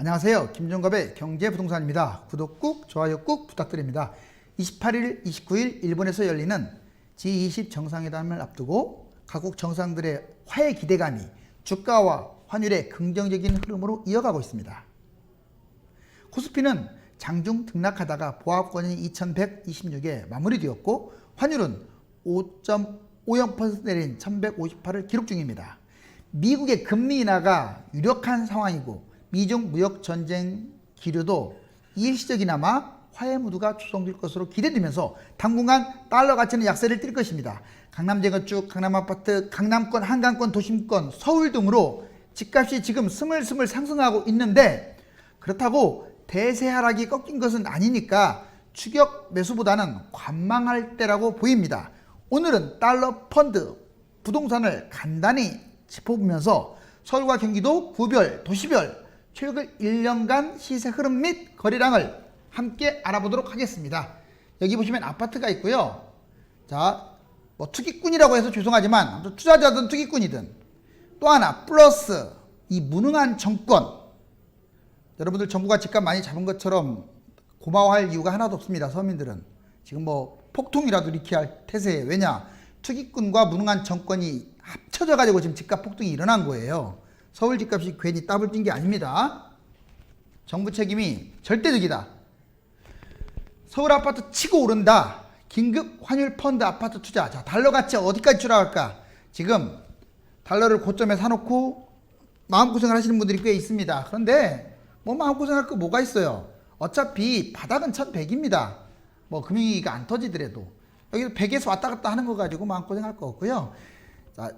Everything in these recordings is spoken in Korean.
안녕하세요. 김종갑의 경제부동산입니다. 구독 꾹, 좋아요 꾹 부탁드립니다. 28일, 29일 일본에서 열리는 G20 정상회담을 앞두고 각국 정상들의 화해 기대감이 주가와 환율의 긍정적인 흐름으로 이어가고 있습니다. 코스피는 장중 등락하다가 보합권이 2126에 마무리되었고 환율은 5.50% 내린 1158을 기록 중입니다. 미국의 금리 인하가 유력한 상황이고 미중 무역 전쟁 기류도 일시적이나마 화해 무드가 조성될 것으로 기대되면서 당분간 달러 가치는 약세를 띨 것입니다. 강남 재건축, 강남 아파트, 강남권, 한강권, 도심권, 서울 등으로 집값이 지금 스물스물 상승하고 있는데 그렇다고 대세 하락이 꺾인 것은 아니니까 추격 매수보다는 관망할 때라고 보입니다. 오늘은 달러 펀드 부동산을 간단히 짚어보면서 서울과 경기도 구별, 도시별 최근 1년간 시세 흐름 및 거래량을 함께 알아보도록 하겠습니다. 여기 보시면 아파트가 있고요. 자, 뭐 투기꾼이라고 해서 죄송하지만 투자자든 투기꾼이든 또 하나 플러스 이 무능한 정권, 여러분들 정부가 집값 많이 잡은 것처럼 고마워할 이유가 하나도 없습니다. 서민들은 지금 뭐 폭통이라도 일으킬 태세에, 왜냐 투기꾼과 무능한 정권이 합쳐져 가지고 지금 집값 폭등이 일어난 거예요. 서울 집값이 괜히 따블 뛴 게 아닙니다. 정부 책임이 절대적이다. 서울 아파트 치고 오른다. 긴급 환율 펀드 아파트 투자. 자, 달러 가치 어디까지 추락할까? 지금 달러를 고점에 사놓고 마음고생을 하시는 분들이 꽤 있습니다. 그런데 뭐 마음고생할 거 뭐가 있어요? 어차피 바닥은 1100입니다. 뭐 금융위기가 안 터지더라도 여기서 100에서 왔다 갔다 하는 거 가지고 마음고생할 거 없고요. 자,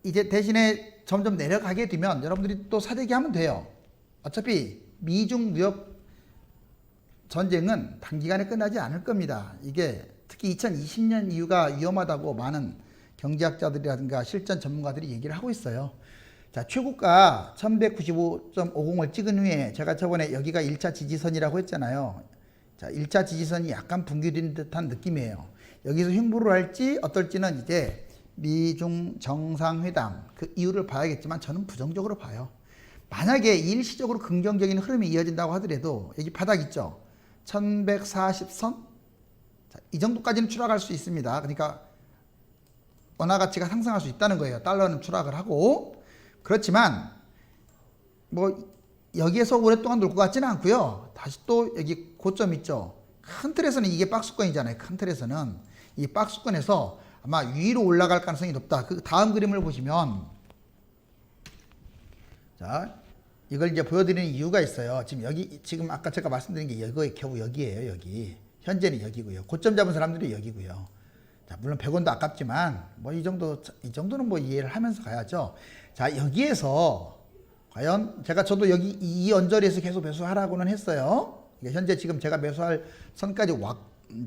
이제 대신에 점점 내려가게 되면 여러분들이 또 사대기 하면 돼요. 어차피 미중 무역 전쟁은 단기간에 끝나지 않을 겁니다. 이게 특히 2020년 이후가 위험하다고 많은 경제학자들이라든가 실전 전문가들이 얘기를 하고 있어요. 자, 최고가 1195.50을 찍은 후에 제가 저번에 여기가 1차 지지선이라고 했잖아요. 자, 1차 지지선이 약간 붕괴된 듯한 느낌이에요. 여기서 횡보를 할지 어떨지는 이제 미중 정상회담 그 이유를 봐야겠지만 저는 부정적으로 봐요. 만약에 일시적으로 긍정적인 흐름이 이어진다고 하더라도 여기 바닥 있죠. 1140선? 자, 이 정도까지는 추락할 수 있습니다. 그러니까 원화 가치가 상승할 수 있다는 거예요. 달러는 추락을 하고. 그렇지만 뭐 여기에서 오랫동안 놀 것 같지는 않고요. 다시 또 여기 고점 있죠. 큰 틀에서는 이게 박스권이잖아요. 큰 틀에서는 이 박스권에서 아마 위로 올라갈 가능성이 높다. 그 다음 그림을 보시면, 자, 이걸 이제 보여드리는 이유가 있어요. 지금 여기, 지금 아까 제가 말씀드린 게 여기, 겨우 여기에요. 여기. 현재는 여기고요. 고점 잡은 사람들이 여기고요. 자, 물론 100원도 아깝지만, 뭐 이 정도는 뭐 이해를 하면서 가야죠. 자, 여기에서, 과연, 저도 여기 이 언저리에서 계속 매수하라고는 했어요. 현재 지금 제가 매수할 선까지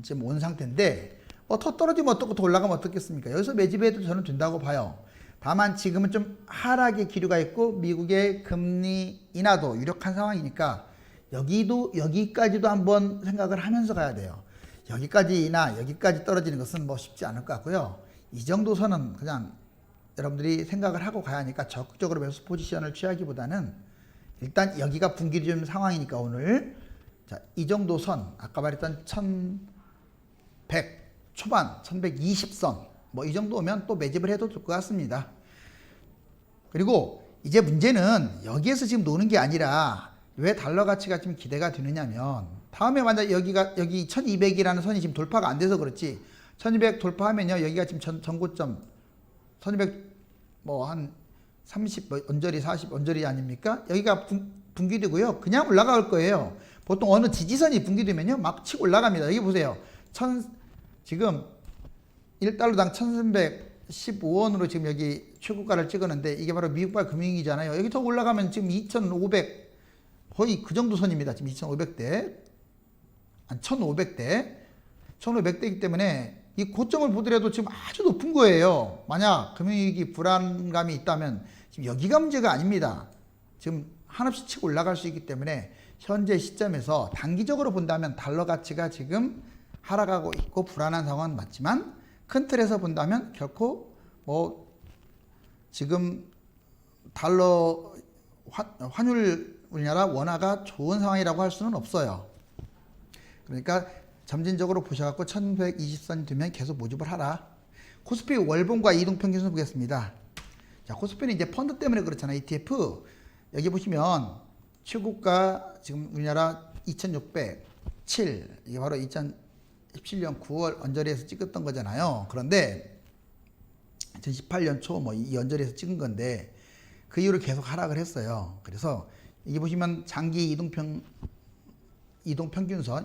지금 온 상태인데, 더 떨어지면 어떻고 더 올라가면 어떻겠습니까? 여기서 매집해도 저는 된다고 봐요. 다만 지금은 좀 하락의 기류가 있고 미국의 금리 인하도 유력한 상황이니까 여기까지도 한번 생각을 하면서 가야 돼요. 여기까지나 여기까지 떨어지는 것은 뭐 쉽지 않을 것 같고요. 이 정도 선은 그냥 여러분들이 생각을 하고 가야 하니까 적극적으로 매수 포지션을 취하기보다는 일단 여기가 분기점 좀 상황이니까 오늘, 자, 이 정도 선, 아까 말했던 1100 초반 1120선 뭐 이 정도 오면 또 매집을 해도 될 것 같습니다. 그리고 이제 문제는 여기에서 지금 노는 게 아니라 왜 달러 가치가 지금 기대가 되느냐면 다음에 만약 여기 1200이라는 선이 지금 돌파가 안 돼서 그렇지 1200 돌파하면요 여기가 지금 전고점 1200 뭐 한 30 언저리 40 언저리 아닙니까? 여기가 붕괴되고요 그냥 올라갈 거예요. 보통 어느 지지선이 붕괴되면요 막 치고 올라갑니다. 여기 보세요. 지금 1달러당 1315원으로 지금 여기 최고가를 찍었는데 이게 바로 미국발 금융위기잖아요. 여기 더 올라가면 지금 2500 거의 그 정도 선입니다. 지금 2500대 한 1500대 1500대이기 때문에 이 고점을 보더라도 지금 아주 높은 거예요. 만약 금융위기 불안감이 있다면 지금 여기가 문제가 아닙니다. 지금 한없이 치고 올라갈 수 있기 때문에 현재 시점에서 단기적으로 본다면 달러 가치가 지금 하락하고 있고 불안한 상황은 맞지만 큰 틀에서 본다면 결코 뭐 지금 달러 환율 우리나라 원화가 좋은 상황이라고 할 수는 없어요. 그러니까 점진적으로 보셔갖고 1120선이 되면 계속 모집을 하라. 코스피 월봉과 이동평균선 보겠습니다. 자, 코스피는 이제 펀드 때문에 그렇잖아요. ETF. 여기 보시면 최고가 지금 우리나라 2607, 이게 바로 2017년 9월 언저리에서 찍었던 거잖아요. 그런데 2018년 초 뭐 이 언저리에서 찍은 건데 그 이후로 계속 하락을 했어요. 그래서 이게 보시면 장기 이동평균선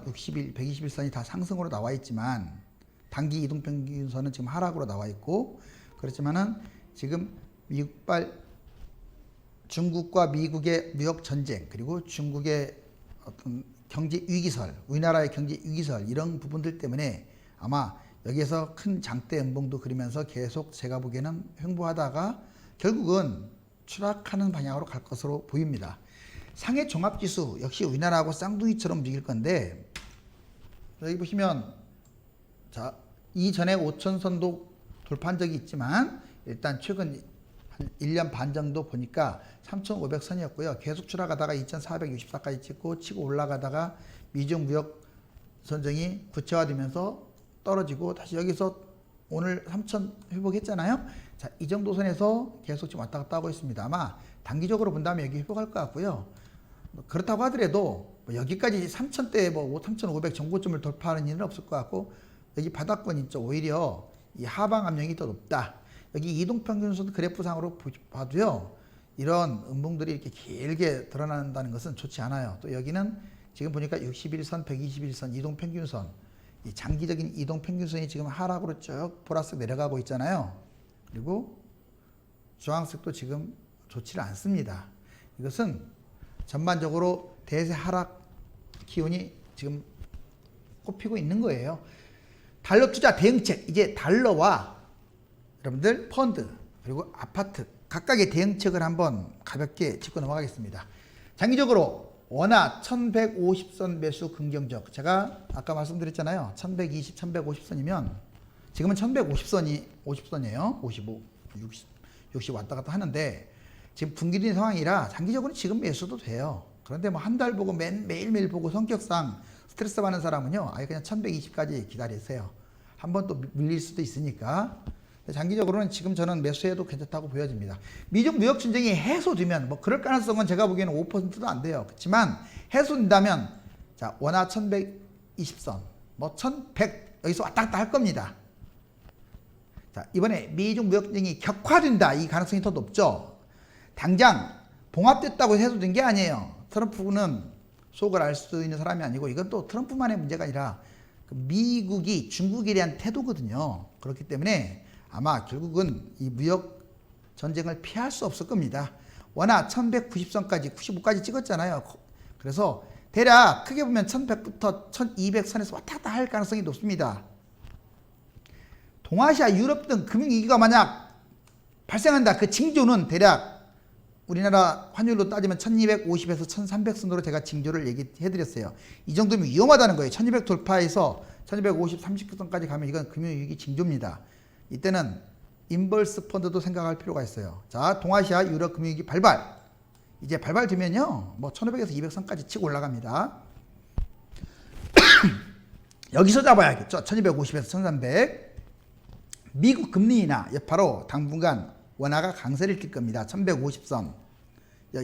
60일, 120일선이 다 상승으로 나와 있지만 단기 이동평균선은 지금 하락으로 나와 있고, 그렇지만은 지금 중국과 미국의 무역 전쟁, 그리고 중국의 어떤 경제 위기설, 우리나라의 경제 위기설, 이런 부분들 때문에 아마 여기에서 큰 장대 음봉도 그리면서 계속 제가 보기에는 횡보하다가 결국은 추락하는 방향으로 갈 것으로 보입니다. 상해 종합지수 역시 우리나라하고 쌍둥이처럼 움직일 건데, 여기 보시면 자, 이전에 5천선도 돌파한 적이 있지만 일단 최근 한 1년 반 정도 보니까 3,500선이었고요. 계속 추락하다가 2,464까지 찍고 치고 올라가다가 미중 무역 전쟁이 구체화되면서 떨어지고 다시 여기서 오늘 3,000 회복했잖아요. 자, 이 정도 선에서 계속 지금 왔다 갔다 하고 있습니다. 아마 단기적으로 본다면 여기 회복할 것 같고요. 그렇다고 하더라도 뭐 여기까지 3,000대 뭐 3,500 정고점을 돌파하는 일은 없을 것 같고, 여기 바닥권 있죠. 오히려 이 하방 압력이 더 높다. 여기 이동평균선 그래프상으로 봐도요, 이런 음봉들이 이렇게 길게 드러난다는 것은 좋지 않아요. 또 여기는 지금 보니까 61선, 121선 이동평균선, 이 장기적인 이동평균선이 지금 하락으로 쭉 보라색 내려가고 있잖아요. 그리고 주황색도 지금 좋지를 않습니다. 이것은 전반적으로 대세 하락 기운이 지금 꼽히고 있는 거예요. 달러 투자 대응책, 이제 달러와 여러분들 펀드 그리고 아파트 각각의 대응책을 한번 가볍게 짚고 넘어가겠습니다. 장기적으로 원화 1150선 매수 긍정적, 제가 아까 말씀드렸잖아요. 1120, 1150선이면 지금은 1150선이에요. 55, 60 왔다 갔다 하는데 지금 분기된 상황이라 장기적으로 지금 매수도 돼요. 그런데 뭐 한 달 보고 매일매일 보고 성격상 스트레스 받는 사람은요, 아예 그냥 1120까지 기다리세요. 한번 또 밀릴 수도 있으니까. 장기적으로는 지금 저는 매수해도 괜찮다고 보여집니다. 미중 무역 전쟁이 해소되면 뭐 그럴 가능성은 제가 보기에는 5%도 안 돼요. 그렇지만 해소된다면 자, 원화 1120선, 뭐 1100 여기서 왔다 갔다 할 겁니다. 자, 이번에 미중 무역 전쟁이 격화된다, 이 가능성이 더 높죠. 당장 봉합됐다고 해소된 게 아니에요. 트럼프는 속을 알 수 있는 사람이 아니고, 이건 또 트럼프만의 문제가 아니라 미국이 중국에 대한 태도거든요. 그렇기 때문에 아마 결국은 이 무역 전쟁을 피할 수 없을 겁니다. 원화 1190선까지 95까지 찍었잖아요. 그래서 대략 크게 보면 1100부터 1200선에서 왔다 갔다 할 가능성이 높습니다. 동아시아, 유럽 등 금융위기가 만약 발생한다, 그 징조는 대략 우리나라 환율로 따지면 1250에서 1300선으로 제가 징조를 얘기해드렸어요. 이 정도면 위험하다는 거예요. 1200 돌파해서 1250, 30선까지 가면 이건 금융위기 징조입니다. 이때는 인버스 펀드도 생각할 필요가 있어요. 자, 동아시아 유럽 금융위기 발발. 이제 발발되면요, 뭐 1500에서 200선까지 치고 올라갑니다. 여기서 잡아야겠죠. 1250에서 1300. 미국 금리 인하 여파로 당분간 원화가 강세를 띌 겁니다. 1150선.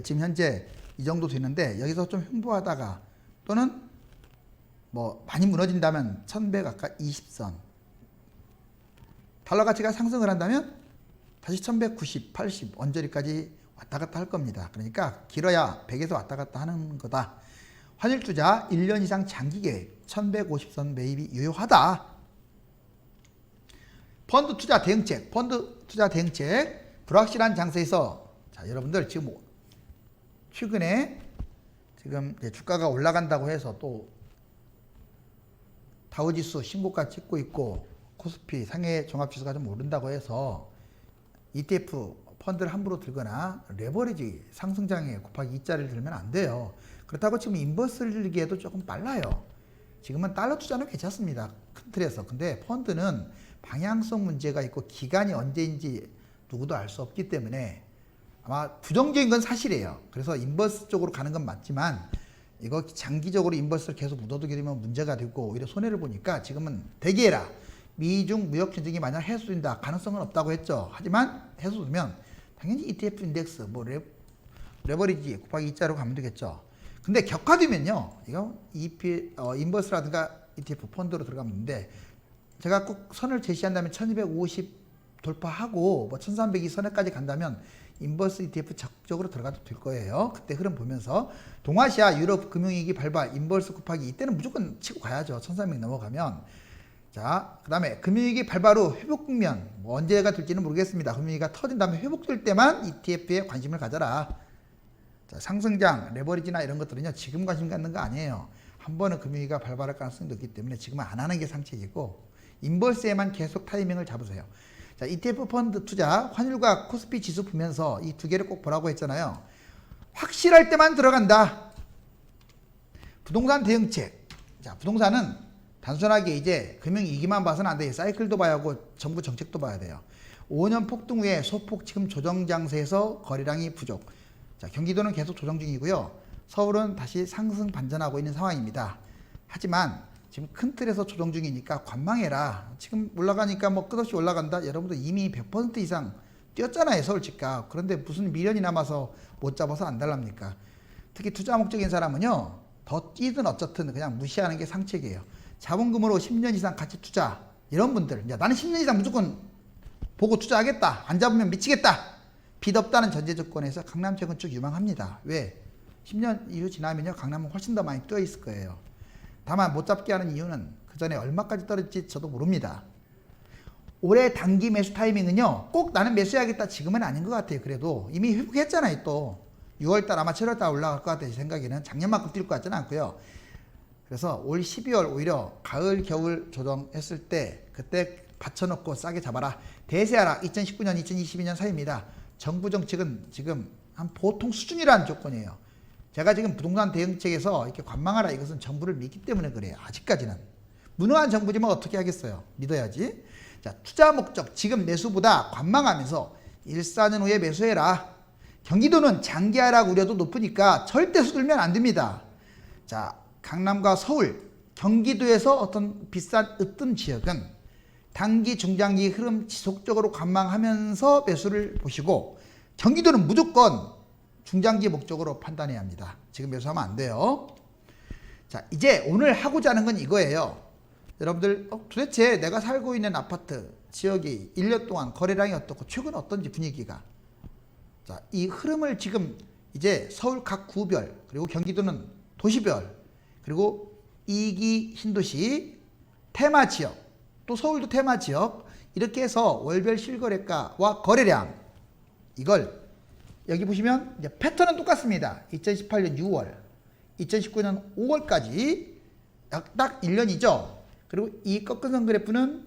지금 현재 이 정도 되는데 여기서 좀 횡보하다가 또는 뭐 많이 무너진다면 1100 아까 20선. 달러 가치가 상승을 한다면 다시 1190, 80 언저리까지 왔다 갔다 할 겁니다. 그러니까 길어야 100에서 왔다 갔다 하는 거다. 환율 투자 1년 이상 장기 계획 1150선 매입이 유효하다. 펀드 투자 대응책, 불확실한 장세에서, 자, 여러분들 지금 최근에 지금 주가가 올라간다고 해서 또 다우지수 신고가 찍고 있고 코스피 상해 종합지수가 좀 오른다고 해서 ETF 펀드를 함부로 들거나 레버리지 상승장에 곱하기 2자를 들면 안 돼요. 그렇다고 지금 인버스를 들기에도 조금 빨라요. 지금은 달러 투자는 괜찮습니다. 큰 틀에서. 근데 펀드는 방향성 문제가 있고 기간이 언제인지 누구도 알 수 없기 때문에 아마 부정적인 건 사실이에요. 그래서 인버스 쪽으로 가는 건 맞지만 이거 장기적으로 인버스를 계속 묻어두게 되면 문제가 되고 오히려 손해를 보니까 지금은 대기해라. 미중 무역 전쟁이 만약 해소된다. 가능성은 없다고 했죠. 하지만 해소되면 당연히 ETF 인덱스 뭐 레버리지 곱하기 2자로 가면 되겠죠. 근데 격화되면요. 이거 인버스라든가 ETF 펀드로 들어가면 되는데 제가 꼭 선을 제시한다면 1250 돌파하고 뭐 1300이 선에까지 간다면 인버스 ETF 적극적으로 들어가도 될 거예요. 그때 흐름 보면서 동아시아 유럽 금융위기 발발 인버스 곱하기 이때는 무조건 치고 가야죠. 1300 넘어가면. 자, 그 다음에 금융위기 발발 후 회복 국면 뭐 언제가 될지는 모르겠습니다. 금융위기가 터진 다음에 회복될 때만 ETF에 관심을 가져라. 자, 상승장, 레버리지나 이런 것들은요 지금 관심 갖는 거 아니에요. 한 번은 금융위기가 발발할 가능성이 높기 때문에 지금은 안 하는 게 상책이고 인버스에만 계속 타이밍을 잡으세요. 자, ETF 펀드 투자, 환율과 코스피 지수 보면서 이 두 개를 꼭 보라고 했잖아요. 확실할 때만 들어간다. 부동산 대응책. 자, 부동산은 단순하게 이제 금융위기만 봐서는 안 돼요. 사이클도 봐야 하고 정부 정책도 봐야 돼요. 5년 폭등 후에 소폭 지금 조정 장세에서 거래량이 부족. 자, 경기도는 계속 조정 중이고요. 서울은 다시 상승 반전하고 있는 상황입니다. 하지만 지금 큰 틀에서 조정 중이니까 관망해라. 지금 올라가니까 뭐 끝없이 올라간다. 여러분도 이미 100% 이상 뛰었잖아요. 서울 집값. 그런데 무슨 미련이 남아서 못 잡아서 안 달랍니까? 특히 투자 목적인 사람은요. 더 뛰든 어쨌든 그냥 무시하는 게 상책이에요. 자본금으로 10년 이상 같이 투자. 이런 분들. 야, 나는 10년 이상 무조건 보고 투자하겠다. 안 잡으면 미치겠다. 빚 없다는 전제 조건에서 강남 최근 쭉 유망합니다. 왜? 10년 이후 지나면요. 강남은 훨씬 더 많이 뛰어 있을 거예요. 다만 못 잡게 하는 이유는 그 전에 얼마까지 떨어질지 저도 모릅니다. 올해 단기 매수 타이밍은요. 꼭 나는 매수해야겠다 지금은 아닌 것 같아요. 그래도 이미 회복했잖아요. 또 6월달 아마 7월달 올라갈 것 같아요. 제 생각에는 작년만큼 뛸 것 같지는 않고요. 그래서 올 12월 오히려 가을 겨울 조정했을 때 그때 받쳐놓고 싸게 잡아라. 대세하라. 2019년 2022년 사이입니다. 정부 정책은 지금 한 보통 수준이라는 조건이에요. 제가 지금 부동산 대응책에서 이렇게 관망하라 이것은 정부를 믿기 때문에 그래요. 아직까지는. 무능한 정부지만 어떻게 하겠어요. 믿어야지. 자, 투자 목적 지금 매수보다 관망하면서 1,4년 후에 매수해라. 경기도는 장기 하락 우려도 높으니까 절대 서둘면 안 됩니다. 자, 강남과 서울, 경기도에서 어떤 비싼 으뜸 지역은 단기 중장기 흐름 지속적으로 관망하면서 매수를 보시고 경기도는 무조건 중장기 목적으로 판단해야 합니다. 지금 매수하면 안 돼요. 자, 이제 오늘 하고자 하는 건 이거예요. 여러분들 도대체 내가 살고 있는 아파트 지역이 1년 동안 거래량이 어떻고 최근 어떤지 분위기가. 자, 이 흐름을 지금 이제 서울 각 구별 그리고 경기도는 도시별 그리고 2기 신도시 테마 지역 또 서울도 테마 지역 이렇게 해서 월별 실거래가와 거래량 이걸 여기 보시면 이제 패턴은 똑같습니다. 2018년 6월, 2019년 5월까지 딱 1년이죠. 그리고 이 꺾은 선 그래프는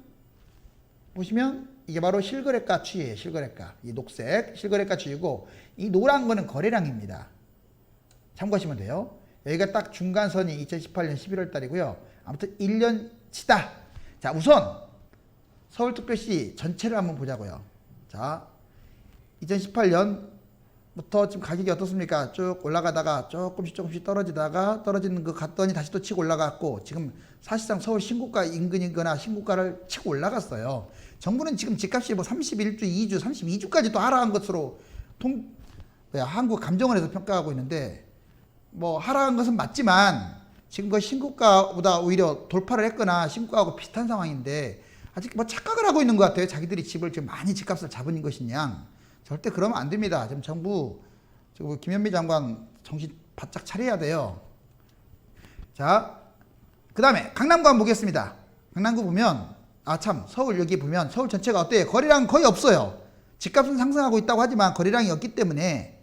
보시면 이게 바로 실거래가 추이예요. 실거래가. 이 녹색 실거래가 추이고 이 노란 거는 거래량입니다. 참고하시면 돼요. 여기가 딱 중간선이 2018년 11월 달이고요. 아무튼 1년치다. 자, 우선 서울특별시 전체를 한번 보자고요. 자, 2018년부터 지금 가격이 어떻습니까? 쭉 올라가다가 조금씩 떨어지다가 떨어지는 거 갔더니 다시 또 치고 올라갔고 지금 사실상 서울 신고가 인근이거나 신고가를 치고 올라갔어요. 정부는 지금 집값이 뭐 31주, 2주, 32주까지 또 하락한 것으로 한국감정원에서 평가하고 있는데 뭐 하락한 것은 맞지만 지금 그 신고가보다 오히려 돌파를 했거나 신고가하고 비슷한 상황인데 아직 뭐 착각을 하고 있는 것 같아요. 자기들이 집을 지금 많이 집값을 잡은 것이냐. 절대 그러면 안 됩니다. 지금 정부, 지금 김현미 장관 정신 바짝 차려야 돼요. 자, 그 다음에 강남구 한번 보겠습니다. 강남구 보면, 서울 여기 보면 서울 전체가 어때요? 거래량 거의 없어요. 집값은 상승하고 있다고 하지만 거래량이 없기 때문에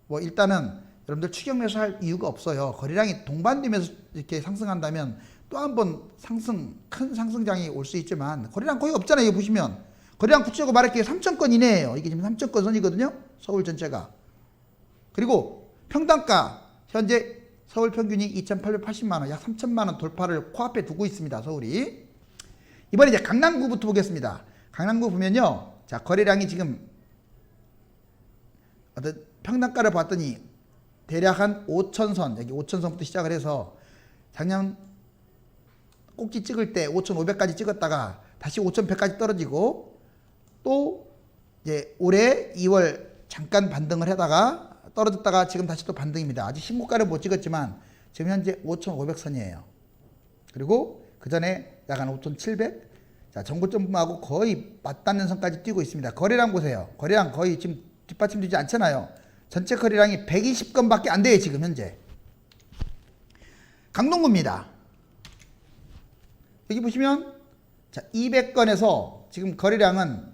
뭐 일단은 여러분들 추격 매수할 이유가 없어요. 거래량이 동반되면서 이렇게 상승한다면 또 한 번 큰 상승장이 올 수 있지만 거래량 거의 없잖아요. 이거 보시면. 거래량 구체적으로 말할게요. 3,000건 이내예요. 이게 지금 3,000건 선이거든요. 서울 전체가. 그리고 평당가 현재 서울 평균이 2,880만 원, 약 3,000만 원 돌파를 코앞에 두고 있습니다. 서울이. 이번에 이제 강남구부터 보겠습니다. 강남구 보면요. 자, 거래량이 지금 어떤 평단가를 봤더니 대략 한 5천선, 여기 5천선부터 시작을 해서 작년 꼭지 찍을 때 5,500까지 찍었다가 다시 5,100까지 떨어지고 또 이제 올해 2월 잠깐 반등을 하다가 떨어졌다가 지금 다시 또 반등입니다. 아직 신고가를 못 찍었지만 지금 현재 5,500선이에요. 그리고 그 전에 약 한 5,700. 자, 전고점하고 거의 맞닿는 선까지 뛰고 있습니다. 거래량 보세요. 거래량 거의 지금 뒷받침되지 않잖아요. 전체 거래량이 120건밖에 안 돼요, 지금 현재. 강동구입니다. 여기 보시면 자, 200건에서 지금 거래량은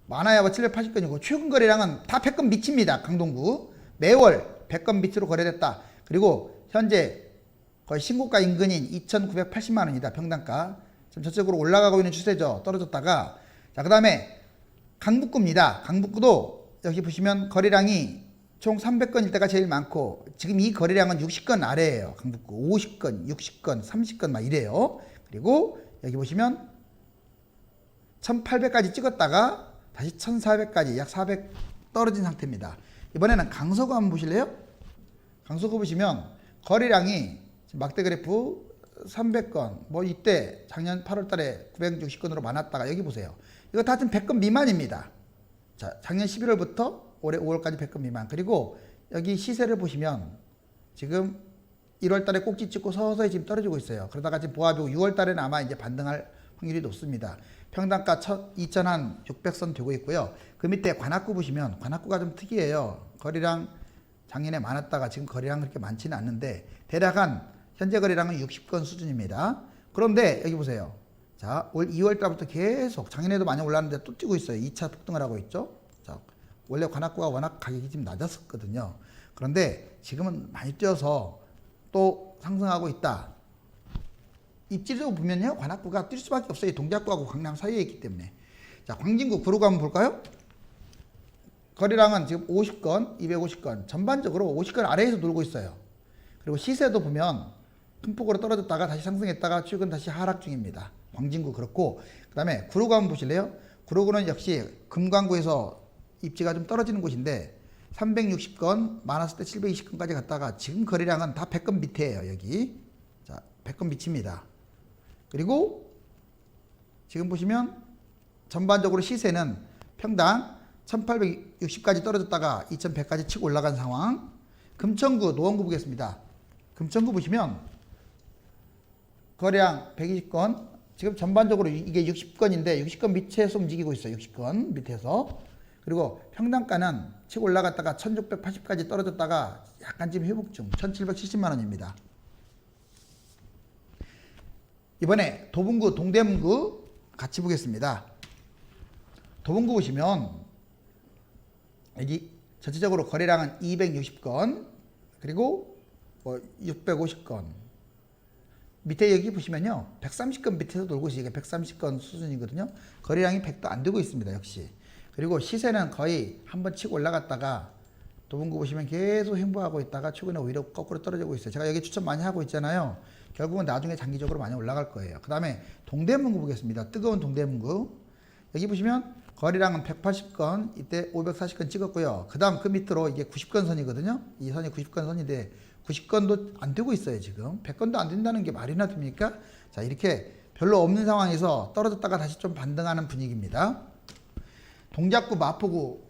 많아야 780건이고 최근 거래량은 다 100건 밑입니다. 강동구. 매월 100건 밑으로 거래됐다. 그리고 현재 거의 신고가 인근인 2,980만 원이다. 평당가. 지금 전체적으로 올라가고 있는 추세죠. 떨어졌다가. 자, 그 다음에 강북구입니다. 강북구도 여기 보시면 거래량이 총 300건일 때가 제일 많고 지금 이 거래량은 60건 아래예요. 강북구 50건, 60건, 30건 막 이래요. 그리고 여기 보시면 1800까지 찍었다가 다시 1400까지 약 400 떨어진 상태입니다. 이번에는 강서구 한번 보실래요? 강서구 보시면 거래량이 막대 그래프 300건 뭐 이때 작년 8월 달에 960건으로 많았다가 여기 보세요. 이거 다 지금 100건 미만입니다. 자, 작년 11월부터 올해 5월까지 100건 미만. 그리고 여기 시세를 보시면 지금 1월 달에 꼭지 찍고 서서히 지금 떨어지고 있어요. 그러다가 지금 보합이고 6월 달에는 아마 이제 반등할 확률이 높습니다. 평당가 2,600선 되고 있고요. 그 밑에 관악구 보시면 관악구가 좀 특이해요. 거래량 작년에 많았다가 지금 거래량 그렇게 많지는 않는데 대략 한 현재 거래량은 60건 수준입니다. 그런데 여기 보세요. 자, 올 2월 달부터 계속 작년에도 많이 올랐는데 또 뛰고 있어요. 2차 폭등을 하고 있죠. 자, 원래 관악구가 워낙 가격이 좀 낮았었거든요. 그런데 지금은 많이 뛰어서 또 상승하고 있다. 입지도 보면요. 관악구가 뛸 수밖에 없어요. 동작구하고 강남 사이에 있기 때문에. 자, 광진구 구로구 한번 볼까요? 거래량은 지금 50건, 250건. 전반적으로 50건 아래에서 놀고 있어요. 그리고 시세도 보면 큰 폭으로 떨어졌다가 다시 상승했다가 최근 다시 하락 중입니다. 광진구 그렇고 그 다음에 구로구 한번 보실래요? 구로구는 역시 금광구에서 입지가 좀 떨어지는 곳인데 360건 많았을 때 720건까지 갔다가 지금 거래량은 다 100건 밑에예요. 여기. 자, 100건 밑입니다. 그리고 지금 보시면 전반적으로 시세는 평당 1860까지 떨어졌다가 2100까지 치고 올라간 상황. 금천구 노원구 보겠습니다. 금천구 보시면 거래량 120건 지금 전반적으로 이게 60건인데 60건 밑에서 움직이고 있어요. 60건 밑에서. 그리고 평당가는 치고 올라갔다가 1680까지 떨어졌다가 약간 지금 회복 중 1770만 원입니다. 이번에 도봉구 동대문구 같이 보겠습니다. 도봉구 보시면 여기 전체적으로 거래량은 260건 그리고 뭐 650건 밑에 여기 보시면요 130건 밑에서 돌고 있어요. 이게 130건 수준이거든요. 거래량이 100도 안 되고 있습니다. 역시. 그리고 시세는 거의 한번 치고 올라갔다가 도봉구 보시면 계속 횡보하고 있다가 최근에 오히려 거꾸로 떨어지고 있어요. 제가 여기 추천 많이 하고 있잖아요. 결국은 나중에 장기적으로 많이 올라갈 거예요. 그 다음에 동대문구 보겠습니다. 뜨거운 동대문구. 여기 보시면 거래량은 180건, 이때 540건 찍었고요. 그 다음 그 밑으로 이게 90건 선이거든요. 이 선이 90건 선인데 90건도 안 되고 있어요. 지금 100건도 안 된다는 게 말이나 됩니까? 자, 이렇게 별로 없는 상황에서 떨어졌다가 다시 좀 반등하는 분위기입니다. 동작구 마포구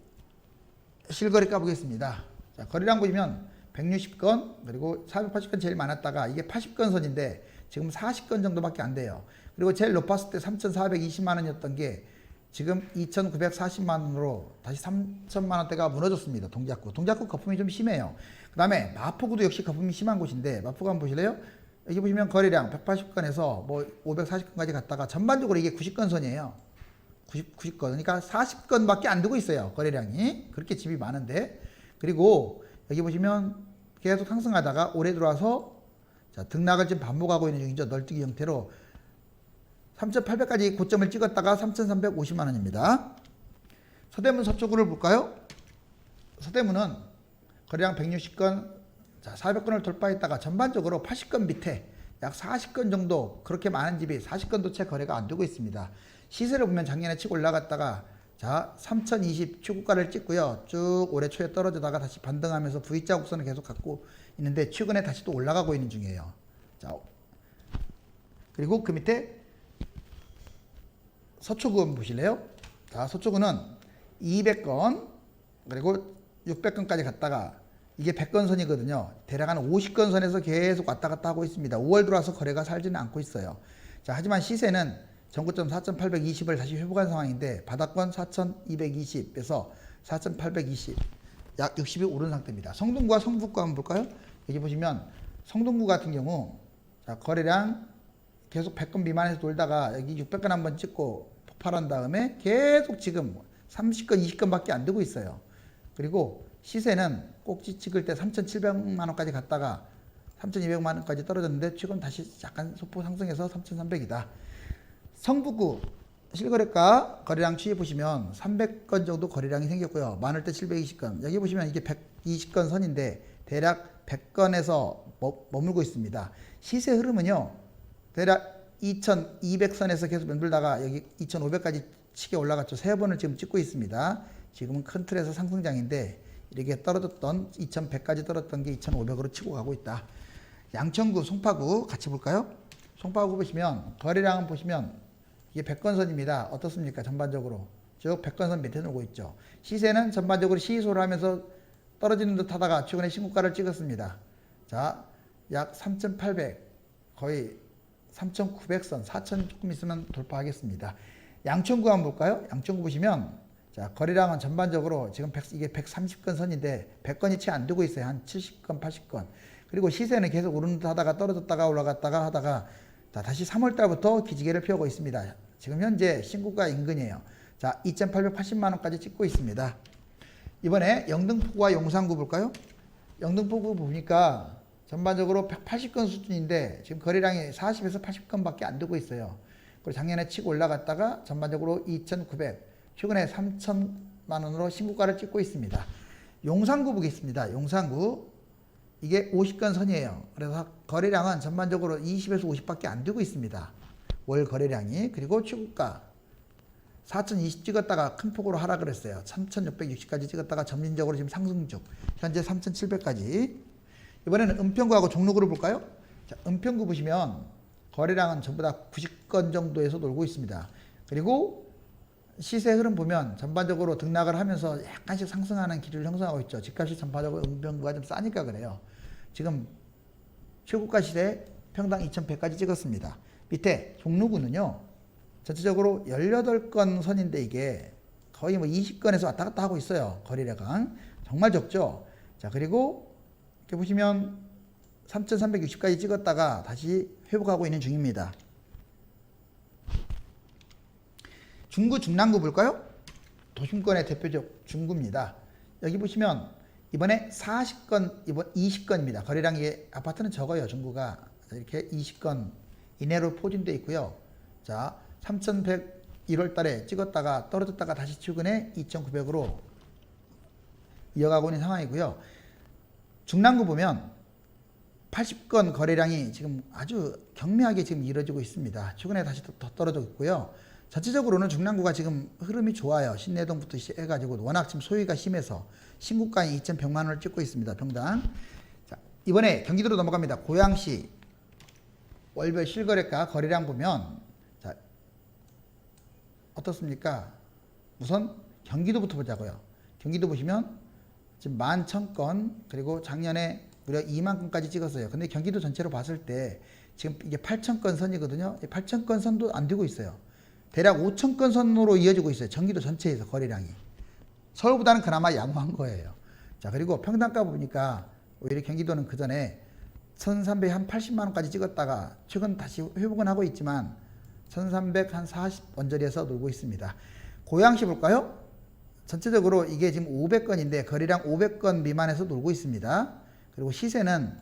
실거래가 보겠습니다. 자, 거래량 보시면 160건 그리고 480건 제일 많았다가 이게 80건 선인데 지금 40건 정도밖에 안 돼요. 그리고 제일 높았을 때 3,420만 원이었던 게 지금 2,940만 원으로 다시 3,000만 원대가 무너졌습니다. 동작구. 동작구 거품이 좀 심해요. 그 다음에 마포구도 역시 거품이 심한 곳인데 마포구 한번 보실래요? 여기 보시면 거래량 180건에서 뭐 540건까지 갔다가 전반적으로 이게 90건 선이에요. 90건. 그러니까 40건밖에 안 되고 있어요. 거래량이. 그렇게 집이 많은데. 그리고 여기 보시면 계속 상승하다가 올해 들어와서 자, 등락을 지금 반복하고 있는 중이죠. 널뛰기 형태로 3,800까지 고점을 찍었다가 3,350만 원입니다. 서대문 서초구를 볼까요? 서대문은 거래량 160건, 자, 400건을 돌파했다가 전반적으로 80건 밑에 약 40건 정도 그렇게 많은 집이 40건도 채 거래가 안 되고 있습니다. 시세를 보면 작년에 치고 올라갔다가 자, 자, 3020 최고가를 찍고요. 쭉 올해 초에 떨어지다가 다시 반등하면서 V자 곡선을 계속 갖고 있는데 최근에 다시 또 올라가고 있는 중이에요. 자, 그리고 그 밑에 서초구 한번 보실래요? 자, 서초구는 200건 그리고 600건까지 갔다가 이게 100건 선이거든요. 대략 한 50건 선에서 계속 왔다 갔다 하고 있습니다. 5월 들어와서 거래가 살지는 않고 있어요. 자, 하지만 시세는 전고점 4,820을 다시 회복한 상황인데 바닥권 4,220에서 4,820 약 60이 오른 상태입니다. 성동구와 성북구 한번 볼까요? 여기 보시면 성동구 같은 경우 자, 거래량 계속 100건 미만에서 돌다가 여기 600건 한번 찍고 폭발한 다음에 계속 지금 30건, 20건밖에 안 되고 있어요. 그리고 시세는 꼭지 찍을 때 3,700만 원까지 갔다가 3,200만 원까지 떨어졌는데 지금 다시 약간 소폭 상승해서 3,300이다. 성북구 실거래가 거래량 추이해 보시면 300건 정도 거래량이 생겼고요. 많을 때 720건. 여기 보시면 이게 120건 선인데 대략 100건에서 머물고 있습니다. 시세 흐름은요. 대략 2200선에서 계속 맴돌다가 여기 2500까지 치게 올라갔죠. 세 번을 지금 찍고 있습니다. 지금은 큰 틀에서 상승장인데 이렇게 떨어졌던 2100까지 떨어졌던 게 2500으로 치고 가고 있다. 양천구, 송파구 같이 볼까요? 송파구 보시면 거래량은 보시면 이게 100건선입니다. 어떻습니까? 전반적으로 쭉 100건선 밑에 놀고 있죠. 시세는 전반적으로 시소를 하면서 떨어지는 듯 하다가 최근에 신고가를 찍었습니다. 자, 약 3,800 거의 3,900선 4,000 조금 있으면 돌파하겠습니다. 양천구 한번 볼까요? 양천구 보시면 자, 거래량은 전반적으로 지금 이게 130건 선인데 100건이 채 안 되고 있어요. 한 70건, 80건. 그리고 시세는 계속 오르는 듯 하다가 떨어졌다가 올라갔다가 하다가 자, 다시 3월 달부터 기지개를 펴고 있습니다. 지금 현재 신고가 인근이에요. 자, 2,880만 원까지 찍고 있습니다. 이번에 영등포구와 용산구 볼까요? 영등포구 보니까 전반적으로 180건 수준인데 지금 거래량이 40에서 80건밖에 안 되고 있어요. 그리고 작년에 치고 올라갔다가 전반적으로 2,900, 최근에 3,000만 원으로 신고가를 찍고 있습니다. 용산구 보겠습니다. 용산구 이게 50건 선이에요. 그래서 거래량은 전반적으로 20에서 50밖에 안 되고 있습니다. 월 거래량이. 그리고 최고가 4,020 찍었다가 큰 폭으로 하락을 했어요. 3,660까지 찍었다가 점진적으로 지금 상승 중. 현재 3,700까지. 이번에는 은평구하고 종로구를 볼까요? 자, 은평구 보시면 거래량은 전부 다 90건 정도에서 놀고 있습니다. 그리고 시세 흐름 보면 전반적으로 등락을 하면서 약간씩 상승하는 기류를 형성하고 있죠. 집값이 전반적으로 은평구가 좀 싸니까 그래요. 지금 최고가 시세 평당 2,100까지 찍었습니다. 밑에 종로구는요. 전체적으로 18건 선인데 이게 거의 뭐 20건에서 왔다 갔다 하고 있어요. 거래량 정말 적죠. 자, 그리고 이렇게 보시면 3,360까지 찍었다가 다시 회복하고 있는 중입니다. 중구, 중랑구 볼까요? 도심권의 대표적 중구입니다. 여기 보시면 이번에 40건, 이번 20건입니다. 거래량이 아파트는 적어요. 중구가 이렇게 20건 이내로 포진되어 있고요. 자, 3,100 1월 달에 찍었다가 떨어졌다가 다시 최근에 2,900으로 이어가고 있는 상황이고요. 중랑구 보면 80건 거래량이 지금 아주 경미하게 지금 이루어지고 있습니다. 최근에 다시 더 떨어져 있고요. 전체적으로는 중랑구가 지금 흐름이 좋아요. 신내동부터 해가지고 워낙 지금 소위가 심해서 신고가인 2,100만 원을 찍고 있습니다. 평당. 자, 이번에 경기도로 넘어갑니다. 고양시 월별 실거래가 거래량 보면 자, 어떻습니까? 우선 경기도부터 보자고요. 경기도 보시면 지금 11,000건 그리고 작년에 무려 2만 건까지 찍었어요. 근데 경기도 전체로 봤을 때 지금 이게 8,000건 선이거든요. 8,000건 선도 안 되고 있어요. 대략 5,000건 선으로 이어지고 있어요. 경기도 전체에서 거래량이. 서울보다는 그나마 양호한 거예요. 자, 그리고 평당가 보니까 오히려 경기도는 그 전에 1,300 한 80만 원까지 찍었다가 최근 다시 회복은 하고 있지만 1,300 한 40 언저리에서 놀고 있습니다. 고양시 볼까요? 전체적으로 이게 지금 500건인데 거래량 500건 미만에서 놀고 있습니다. 그리고 시세는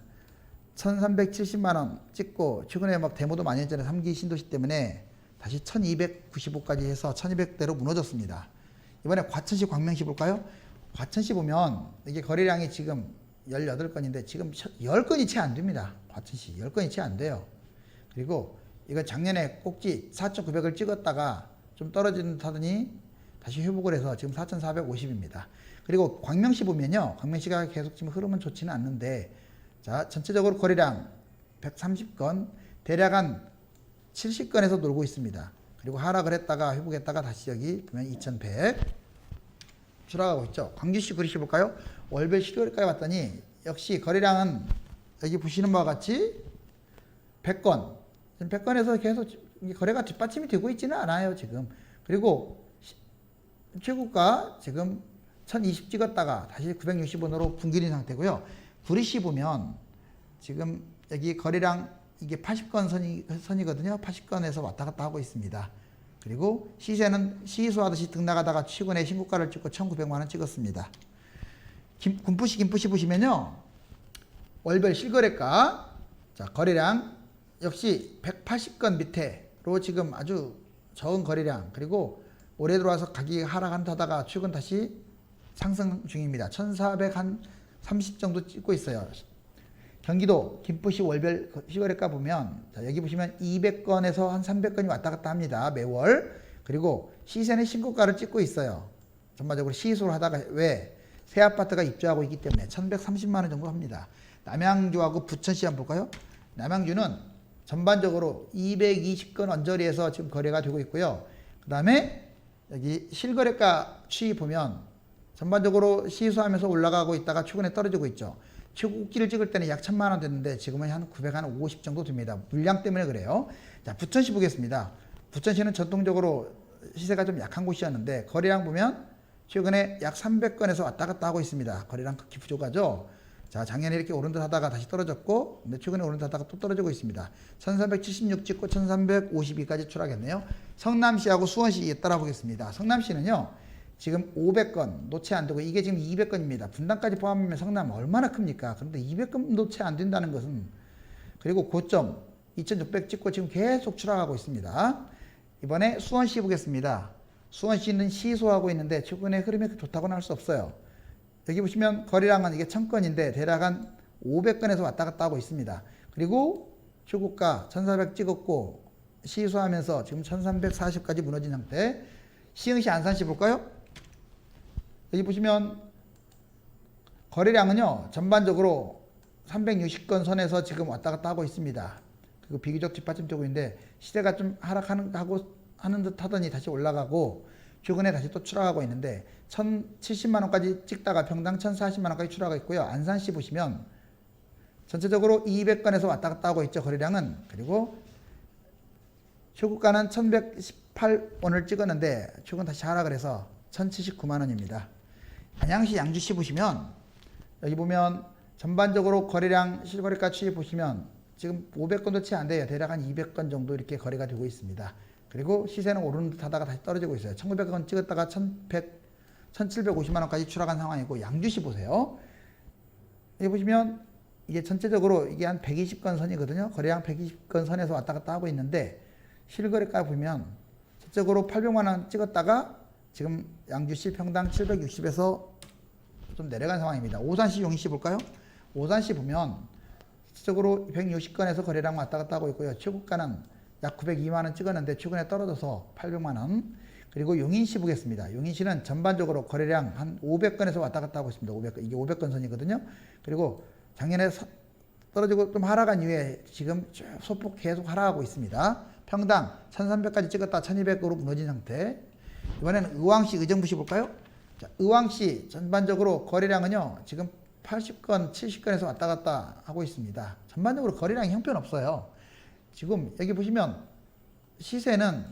1,370만 원 찍고 최근에 막 데모도 많이 했잖아요. 3기 신도시 때문에 다시 1,295까지 해서 1,200대로 무너졌습니다. 이번에 과천시, 광명시 볼까요? 과천시 보면 이게 거래량이 지금 18건인데 지금 10건이 채 안 됩니다. 과천시 10건이 채 안 돼요. 그리고 이거 작년에 꼭지 4,900을 찍었다가 좀 떨어지는 듯 하더니 다시 회복을 해서 지금 4,450입니다. 그리고 광명시 보면요. 광명시가 계속 지금 흐름은 좋지는 않는데, 자, 전체적으로 거래량 130건, 대략 한 70건에서 놀고 있습니다. 그리고 하락을 했다가 회복했다가 다시 여기 보면 2100 추락하고 있죠. 광주시 그리시 볼까요? 월별 실거래가에 봤더니 역시 거래량은 여기 보시는 바와 같이 100건, 100건에서 계속 거래가 뒷받침이 되고 있지는 않아요, 지금. 그리고 최고가 지금 1020 찍었다가 다시 960원으로 붕괴된 상태고요. 구리시 보면 지금 여기 거래량 이게 80건 선이거든요. 80건에서 왔다 갔다 하고 있습니다. 그리고 시세는 시소하듯이 등 나가다가 최근에 신고가를 찍고 1,900만원 찍었습니다. 김포시 보시면요. 월별 실거래가, 자, 거래량 역시 180건 밑에로 지금 아주 적은 거래량, 그리고 올해 들어와서 가격이 하락한다다가 최근 다시 상승 중입니다. 1,430 정도 찍고 있어요. 경기도 김포시 월별 실거래가 보면, 자, 여기 보시면 200건에서 한 300건이 왔다 갔다 합니다. 매월. 그리고 시세는 신고가를 찍고 있어요. 전반적으로 시소를 하다가, 왜? 새 아파트가 입주하고 있기 때문에 1,130만원 정도 합니다. 남양주하고 부천시 한번 볼까요? 남양주는 전반적으로 220건 언저리에서 지금 거래가 되고 있고요. 그 다음에 여기 실거래가 추이 보면 전반적으로 시소하면서 올라가고 있다가 최근에 떨어지고 있죠. 최고기를 찍을 때는 약 1,000만원 됐는데 지금은 한 950 정도 됩니다. 물량 때문에 그래요. 자, 부천시 보겠습니다. 부천시는 전통적으로 시세가 좀 약한 곳이었는데 거래량 보면 최근에 약 300건에서 왔다 갔다 하고 있습니다. 거래량 극히 부족하죠. 자, 작년에 이렇게 오른 듯 하다가 다시 떨어졌고, 근데 최근에 오른 듯 하다가 또 떨어지고 있습니다. 1,376 찍고 1,352까지 추락했네요. 성남시하고 수원시 따라 보겠습니다. 성남시는요, 지금 500건 노체 안 되고, 이게 지금 200건입니다. 분당까지 포함하면 성남 얼마나 큽니까? 그런데 200건 노체 안 된다는 것은, 그리고 고점 2,600 찍고 지금 계속 추락하고 있습니다. 이번에 수원시 보겠습니다. 수원시는 시소하고 있는데 최근에 흐름이 좋다고는 할 수 없어요. 여기 보시면 거래량은 이게 1,000건인데 대략 한 500건에서 왔다 갔다 하고 있습니다. 그리고 최고가 1,400 찍었고 시소하면서 지금 1,340까지 무너진 상태. 시흥시 안산시 볼까요? 여기 보시면 거래량은요, 전반적으로 360건 선에서 지금 왔다 갔다 하고 있습니다. 그리고 비교적 뒷받침되고 있는데 시세가 좀 하는 듯 하더니 다시 올라가고 최근에 다시 또 추락하고 있는데 1,070만원까지 찍다가 평당 1,040만원까지 추락하고 있고요. 안산시 보시면 전체적으로 200건에서 왔다 갔다 하고 있죠. 거래량은. 그리고 최고가는 1,118원을 찍었는데 최근 다시 하락을 해서 1,079만원입니다. 안양시 양주시 보시면 여기 보면 전반적으로 거래량 실거래가 추이 보시면 지금 500건도 채 안 돼요. 대략 한 200건 정도 이렇게 거래가 되고 있습니다. 그리고 시세는 오르는 듯 하다가 다시 떨어지고 있어요. 1,900건 찍었다가 1,750만원까지 추락한 상황이고, 양주시 보세요. 여기 보시면 이게 전체적으로 이게 한 120건 선이거든요. 거래량 120건 선에서 왔다 갔다 하고 있는데 실거래가 보면 전체적으로 800만원 찍었다가 지금 양주시 평당 760에서 좀 내려간 상황입니다. 오산시, 용인시 볼까요? 오산시 보면 전체적으로 160건에서 거래량 왔다 갔다 하고 있고요. 최고가는 약 902만원 찍었는데 최근에 떨어져서 800만원. 그리고 용인시 보겠습니다. 용인시는 전반적으로 거래량 한 500건에서 왔다 갔다 하고 있습니다. 500건, 이게 500건 선이거든요. 그리고 작년에 떨어지고 좀 하락한 이후에 지금 소폭 계속 하락하고 있습니다. 평당 1,300까지 찍었다 1,200으로 무너진 상태. 이번에는 의왕시, 의정부시 볼까요? 자, 의왕시 전반적으로 거래량은요, 지금 80건, 70건에서 왔다 갔다 하고 있습니다. 전반적으로 거래량이 형편없어요. 지금 여기 보시면 시세는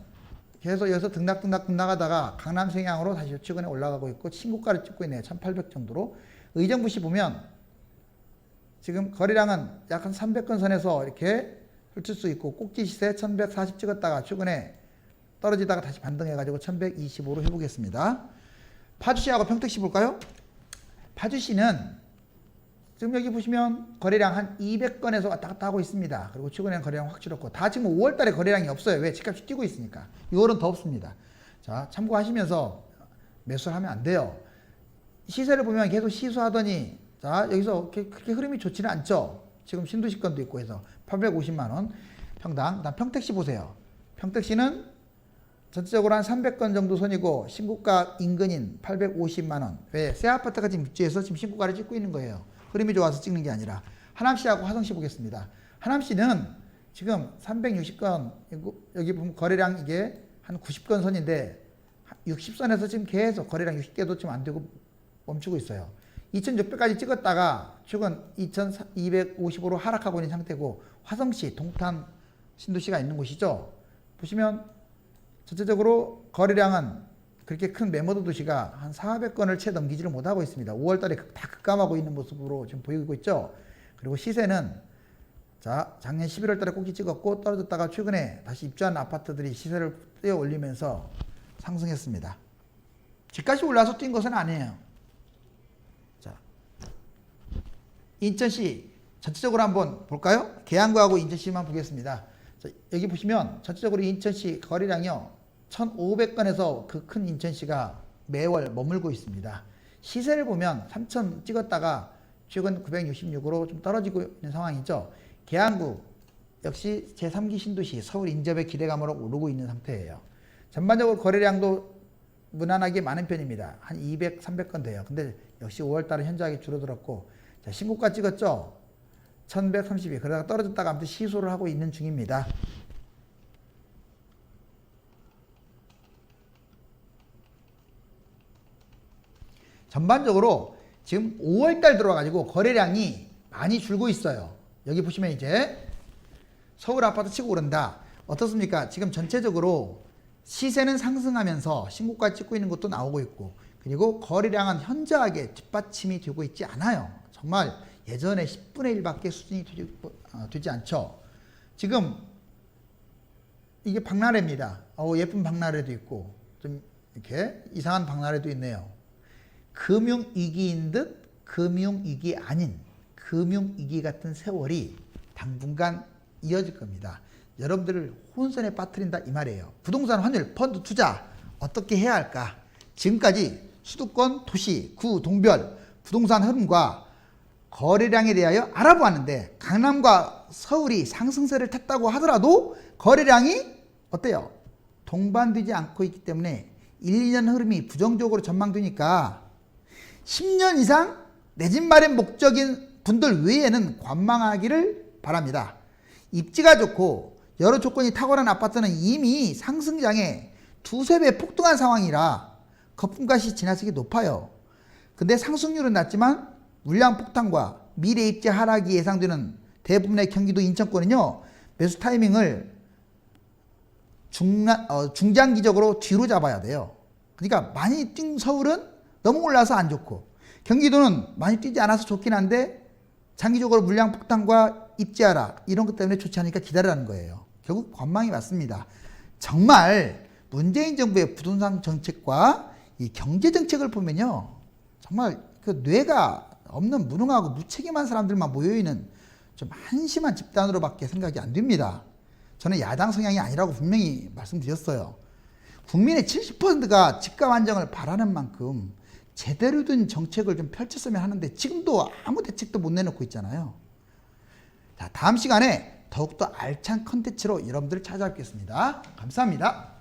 계속 여기서 등락하다가 강남 성향으로 다시 최근에 올라가고 있고 신고가를 찍고 있네요. 1,800 정도로. 의정부시 보면 지금 거래량은 약 한 300건 선에서 이렇게 훑을 수 있고 꼭지 시세 1,140 찍었다가 최근에 떨어지다가 다시 반등해가지고 1,125로 해보겠습니다. 파주시하고 평택시 볼까요? 파주시는 지금 여기 보시면 거래량 한 200건에서 왔다 갔다 하고 있습니다. 그리고 최근에는 거래량 확 줄었고, 다 지금 5월달에 거래량이 없어요. 왜? 집값이 뛰고 있으니까. 6월은 더 없습니다. 자, 참고하시면서 매수를 하면 안 돼요. 시세를 보면 계속 시수하더니, 자, 여기서 그렇게 흐름이 좋지는 않죠. 지금 신도시권도 있고 해서 850만원 평당. 그다음 평택시 보세요. 평택시는 전체적으로 한 300건 정도 손이고 신고가 인근인 850만 원. 왜? 새 아파트가 지금 입주해서 지금 신고가를 찍고 있는 거예요. 흐름이 좋아서 찍는 게 아니라. 하남시하고 화성시 보겠습니다. 하남시는 지금 360건, 여기 보면 거래량 이게 한 90건 선인데 60선에서 지금 계속 거래량 60개도 지금 안 되고 멈추고 있어요. 2600까지 찍었다가 최근 2255로 하락하고 있는 상태고, 화성시, 동탄, 신도시가 있는 곳이죠. 보시면 전체적으로 거래량은 그렇게 큰 메모도 도시가 한 400건을 채 넘기지를 못하고 있습니다. 5월달에 다 급감하고 있는 모습으로 지금 보이고 있죠. 그리고 시세는 자, 작년 11월달에 꼭지 찍었고 떨어졌다가 최근에 다시 입주한 아파트들이 시세를 떼어 올리면서 상승했습니다. 집값이 올라서 뛴 것은 아니에요. 자, 인천시 전체적으로 한번 볼까요? 계양구하고 인천시만 보겠습니다. 자, 여기 보시면 전체적으로 인천시 거래량이요 1500건에서 그 큰 인천시가 매월 머물고 있습니다. 시세를 보면 3000 찍었다가 최근 966으로 좀 떨어지고 있는 상황이죠. 계양구 역시 제3기 신도시 서울 인접의 기대감으로 오르고 있는 상태예요. 전반적으로 거래량도 무난하게 많은 편입니다. 한 200, 300건 돼요. 근데 역시 5월달에 현저하게 줄어들었고, 자, 신고가 찍었죠. 1132. 그러다가 떨어졌다가 아무튼 시소를 하고 있는 중입니다. 전반적으로 지금 5월달 들어와가지고 거래량이 많이 줄고 있어요. 여기 보시면 이제 서울 아파트 치고 오른다. 어떻습니까? 지금 전체적으로 시세는 상승하면서 신고가 찍고 있는 것도 나오고 있고, 그리고 거래량은 현저하게 뒷받침이 되고 있지 않아요. 정말 예전에 10분의 1밖에 수준이 되지 않죠. 지금 이게 박나래입니다. 예쁜 박나래도 있고 좀 이렇게 이상한 박나래도 있네요. 금융위기인 듯 금융위기 아닌 금융위기 같은 세월이 당분간 이어질 겁니다. 여러분들을 혼선에 빠뜨린다 이 말이에요. 부동산 환율, 펀드 투자 어떻게 해야 할까? 지금까지 수도권, 도시, 구, 동별 부동산 흐름과 거래량에 대하여 알아보았는데, 강남과 서울이 상승세를 탔다고 하더라도 거래량이 어때요? 동반되지 않고 있기 때문에 1, 2년 흐름이 부정적으로 전망되니까 10년 이상 내 집 마련 목적인 분들 외에는 관망하기를 바랍니다. 입지가 좋고 여러 조건이 탁월한 아파트는 이미 상승장에 두세 배 폭등한 상황이라 거품값이 지나치게 높아요. 근데 상승률은 낮지만 물량 폭탄과 미래 입지 하락이 예상되는 대부분의 경기도 인천권은요, 매수 타이밍을 중장기적으로 뒤로 잡아야 돼요. 그러니까 많이 뛴 서울은 너무 올라서 안 좋고, 경기도는 많이 뛰지 않아서 좋긴 한데 장기적으로 물량 폭탄과 입지 하락 이런 것 때문에 좋지 않으니까 기다리라는 거예요. 결국 관망이 맞습니다. 정말 문재인 정부의 부동산 정책과 이 경제 정책을 보면요, 정말 그 뇌가 없는 무능하고 무책임한 사람들만 모여있는 좀 한심한 집단으로밖에 생각이 안 됩니다. 저는 야당 성향이 아니라고 분명히 말씀드렸어요. 국민의 70%가 집값 안정을 바라는 만큼 제대로 된 정책을 좀 펼쳤으면 하는데 지금도 아무 대책도 못 내놓고 있잖아요. 자, 다음 시간에 더욱더 알찬 컨텐츠로 여러분들을 찾아뵙겠습니다. 감사합니다.